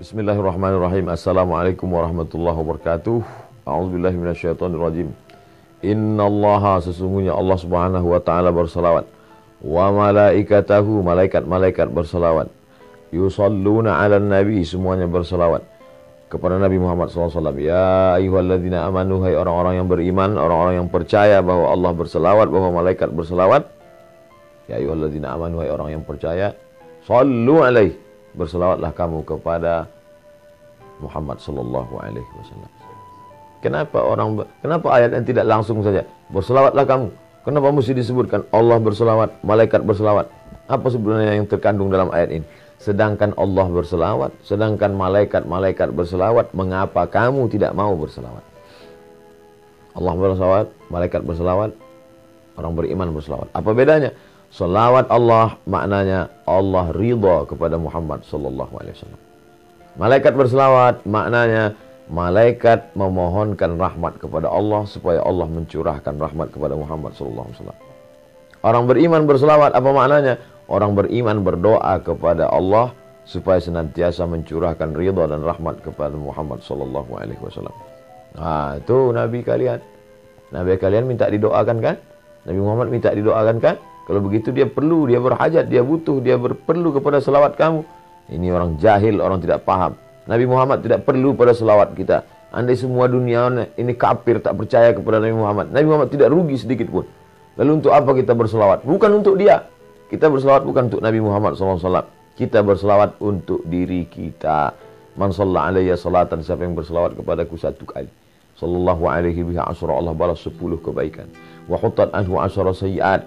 Bismillahirrahmanirrahim. Assalamualaikum warahmatullahi wabarakatuh. A'udzubillahi minasyaitonirrajim. Innallaha, sesungguhnya Allah Subhanahu wa taala berselawat, wa malaikatahu, malaikat-malaikat berselawat, yusalluna 'alan nabi, semuanya berselawat kepada Nabi Muhammad SAW. Ya ayyuhalladzina amanu, hai orang-orang yang beriman, orang-orang yang percaya bahwa Allah berselawat, bahwa malaikat berselawat. Ya ayyuhalladzina amanu, hai orang yang percaya, sallu alaihi, berselawatlah kamu kepada Muhammad sallallahu alaihi wasallam. Kenapa ayat yang tidak langsung saja berselawatlah kamu? Kenapa mesti disebutkan Allah berselawat, malaikat berselawat? Apa sebenarnya yang terkandung dalam ayat ini? Sedangkan Allah berselawat, sedangkan malaikat-malaikat berselawat, mengapa kamu tidak mau berselawat? Allah berselawat, malaikat berselawat, orang beriman berselawat. Apa bedanya? Selawat Allah maknanya Allah ridha kepada Muhammad sallallahu alaihi wasallam. Malaikat berselawat maknanya malaikat memohonkan rahmat kepada Allah supaya Allah mencurahkan rahmat kepada Muhammad sallallahu alaihi wasallam. Orang beriman berselawat, apa maknanya? Orang beriman berdoa kepada Allah supaya senantiasa mencurahkan ridha dan rahmat kepada Muhammad sallallahu alaihi wasallam. Nah, itu nabi kalian. Nabi kalian minta didoakan kan? Nabi Muhammad minta didoakan kan? Kalau begitu dia perlu, dia berhajat, dia butuh, dia perlu kepada selawat kamu. Ini orang jahil, orang tidak paham. Nabi Muhammad tidak perlu pada selawat kita. Andai semua dunia ini kafir, tak percaya kepada Nabi Muhammad, Nabi Muhammad tidak rugi sedikit pun. Lalu untuk apa kita berselawat? Bukan untuk dia. Kita berselawat bukan untuk Nabi Muhammad SAW. Kita berselawat untuk diri kita. Man shalla alayya salatan, siapa yang berselawat kepadaku satu kali, sallallahu alaihi biha asyara, Allah balas 10 kebaikan. Wa hutat anhu asyara sayyi'at,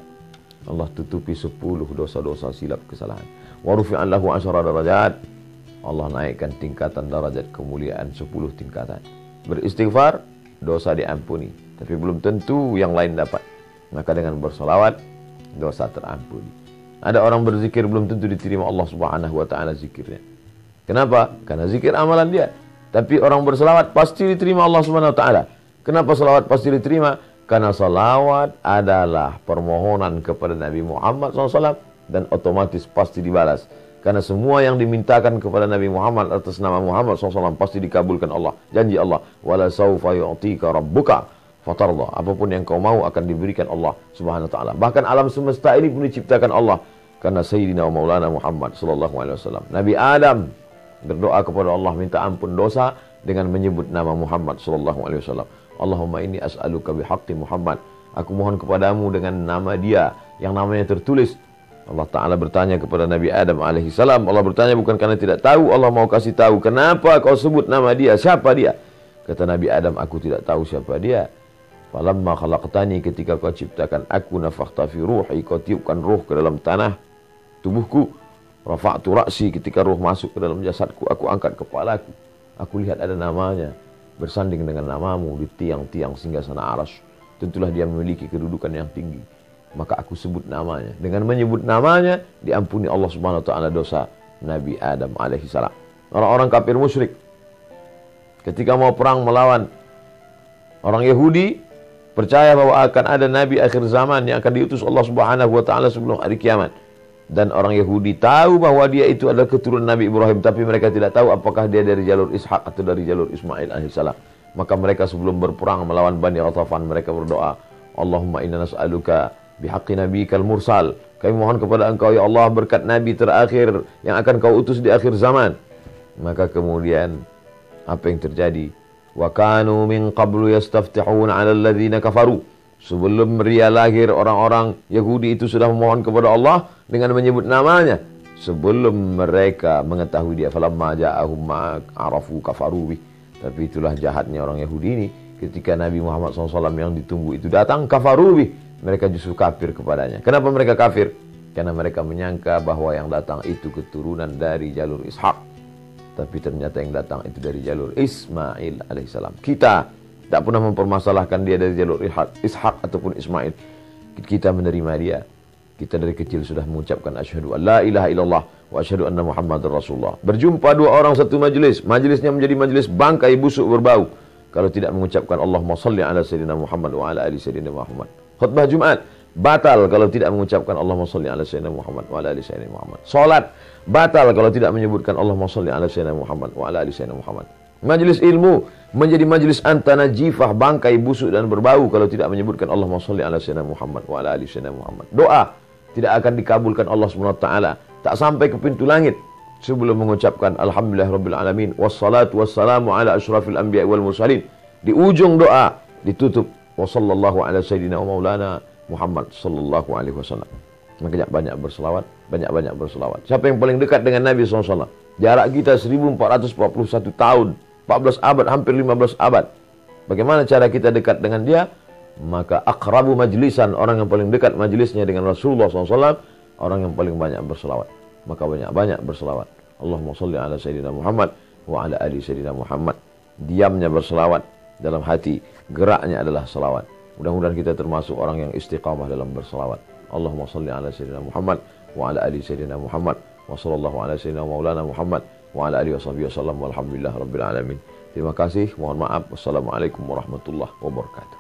Allah tutupi 10 dosa-dosa silap kesalahan. Wa rufi'an lahu asyara darajat, Allah naikkan tingkatan darajat kemuliaan 10 tingkatan. Beristighfar, dosa diampuni, tapi belum tentu yang lain dapat. Maka dengan bersolawat, dosa terampuni. Ada orang berzikir belum tentu diterima Allah Subhanahu wa taala zikirnya. Kenapa? Karena zikir amalan dia. Tapi orang berselawat pasti diterima Allah Subhanahu wa taala. Kenapa selawat pasti diterima? Karena salawat adalah permohonan kepada Nabi Muhammad SAW dan otomatis pasti dibalas. Karena semua yang dimintakan kepada Nabi Muhammad atas nama Muhammad SAW pasti dikabulkan Allah. Janji Allah, wala saufa yu'tika rabbuka fatarda. Apapun yang kau mau akan diberikan Allah Subhanahu wa taala. Bahkan alam semesta ini pun diciptakan Allah karena Sayyidina wa Maulana Muhammad sallallahu alaihi wasallam. Nabi Adam berdoa kepada Allah minta ampun dosa dengan menyebut nama Muhammad sallallahu alaihi wasallam. Allahumma inni as'aluka bihaqqi Muhammad. Aku mohon kepadamu dengan nama dia yang namanya tertulis. Allah Ta'ala bertanya kepada Nabi Adam alaihissalam. Allah bertanya bukan karena tidak tahu, Allah mau kasih tahu. Kenapa kau sebut nama dia? Siapa dia? Kata Nabi Adam, aku tidak tahu siapa dia. Falamma khalaqtani, ketika kau ciptakan aku, nafakhta fi ruhi, kau tiupkan ruh ke dalam tanah tubuhku. Rafa'tu ra'si, ketika ruh masuk ke dalam jasadku, aku angkat kepalaku. Aku lihat ada namanya bersanding dengan namamu di tiang-tiang singgasana Arasy. Tentulah dia memiliki kedudukan yang tinggi. Maka aku sebut namanya. Dengan menyebut namanya diampuni Allah Subhanahu wa taala dosa Nabi Adam alaihissalam. Orang-orang kafir musyrik ketika mau perang melawan orang Yahudi, percaya bahwa akan ada nabi akhir zaman yang akan diutus Allah Subhanahu wa taala sebelum hari kiamat. Dan orang Yahudi tahu bahwa dia itu adalah keturunan Nabi Ibrahim, tapi mereka tidak tahu apakah dia dari jalur Ishak atau dari jalur Ismail alaihissalam. Maka mereka sebelum berperang melawan Bani Ghatafan, mereka berdoa, Allahumma inna nas'aluka bihaqqi nabiyikal mursal. Kami mohon kepada engkau ya Allah berkat nabi terakhir yang akan kau utus di akhir zaman. Maka kemudian apa yang terjadi? Wa kanu min qablu yastaftihuna 'ala alladhina kafaru. Sebelum dia lahir, orang-orang Yahudi itu sudah memohon kepada Allah dengan menyebut namanya. Sebelum mereka mengetahui dia, falamma ja'ahum ma'arafu kafaru bih. Tapi itulah jahatnya orang Yahudi ini. Ketika Nabi Muhammad SAW yang ditunggu itu datang, kafaru bih, mereka justru kafir kepadanya. Kenapa mereka kafir? Karena mereka menyangka bahwa yang datang itu keturunan dari jalur Ishak. Tapi ternyata yang datang itu dari jalur Ismail alaihissalam. Kita tak pernah mempermasalahkan dia dari jalur Ishak ataupun Ismail. Kita menerima dia. Kita dari kecil sudah mengucapkan asyhadu an la ilaha illallah wa asyhadu anna Muhammadar Rasulullah. Berjumpa dua orang satu majlis, majlisnya menjadi majlis bangkai busuk berbau kalau tidak mengucapkan Allahumma shalli ala sayyidina Muhammad wa ala ali sayyidina Muhammad. Khutbah Jumat, batal kalau tidak mengucapkan Allahumma sholli ala sayyidina Muhammad wa ala ali sayyidina Muhammad. Salat batal kalau tidak menyebutkan Allahumma sholli ala sayyidina Muhammad wa ala ali sayyidina Muhammad. Majelis ilmu menjadi majelis antanajifah, bangkai busuk dan berbau kalau tidak menyebutkan Allahumma sholli ala sayyidina Muhammad wa ala ali sayyidina Muhammad. Doa tidak akan dikabulkan Allah Subhanahu wa taala, tak sampai ke pintu langit sebelum mengucapkan alhamdulillahirabbil alamin wassalatu wassalamu ala asyrafil anbiya'i wal mursalin. Di ujung doa ditutup wa sallallahu ala sayyidina wa maulana Muhammad sallallahu alaihi wasallam. Maka banyak berselawat, banyak-banyak berselawat. Siapa yang paling dekat dengan Nabi SAW? Jarak kita 1441 tahun, 14 abad, hampir 15 abad. Bagaimana cara kita dekat dengan dia? Maka akrabu majlisan, orang yang paling dekat majlisnya dengan Rasulullah SAW, orang yang paling banyak berselawat. Maka banyak-banyak berselawat. Allahumma sholli ala sayyidina Muhammad wa ala ali sayyidina Muhammad. Diamnya berselawat, dalam hati geraknya adalah selawat. Mudah-mudahan kita termasuk orang yang istiqamah dalam berselawat. Allahumma sholli ala sayyidina Muhammad wa ala ali sayyidina Muhammad wa sallallahu ala sayyidina maulana Muhammad wa ala alihi washabihi wasallam walhamdulillah rabbil alamin. Terima kasih, mohon maaf. Wassalamualaikum warahmatullahi wabarakatuh.